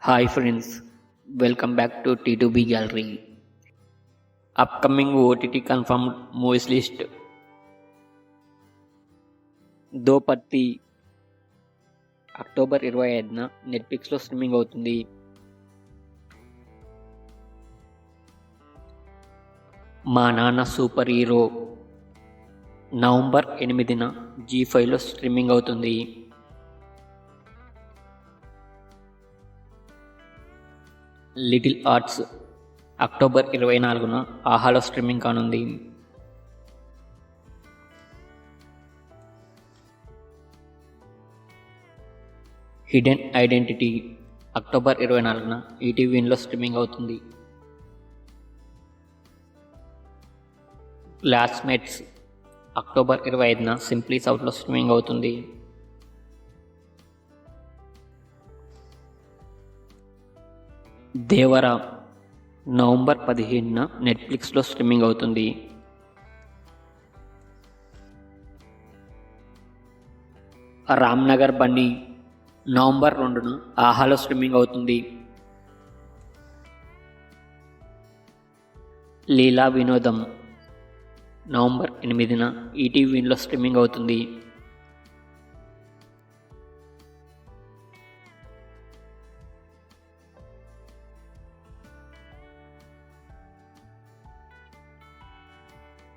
Hi friends, welcome back to T2B Gallery. Upcoming OTT confirmed movies list. Do Patti October 25న నెట్ఫ్లిక్స్లో streaming అవుతుంది. Maa Nanna super hero November 8న జీ5లో streaming అవుతుంది. లిటిల్ ఆర్ట్స్ అక్టోబర్ 24న ఆహాలో స్ట్రీమింగ్ కానుంది. హిడెన్ ఐడెంటిటీ అక్టోబర్ 24న ఈటీవీలో స్ట్రీమింగ్ అవుతుంది. క్లాస్మేట్స్ అక్టోబర్ 25న సింప్లీ సౌత్లో స్ట్రీమింగ్ అవుతుంది. దేవర నవంబర్ 15న నెట్ఫ్లిక్స్లో స్ట్రీమింగ్ అవుతుంది. రామ్నగర్ బన్నీ నవంబర్ 2న ఆహాలో స్ట్రీమింగ్ అవుతుంది. లీలా వినోదం నవంబర్ 8న ఈటీవీలో స్ట్రీమింగ్ అవుతుంది.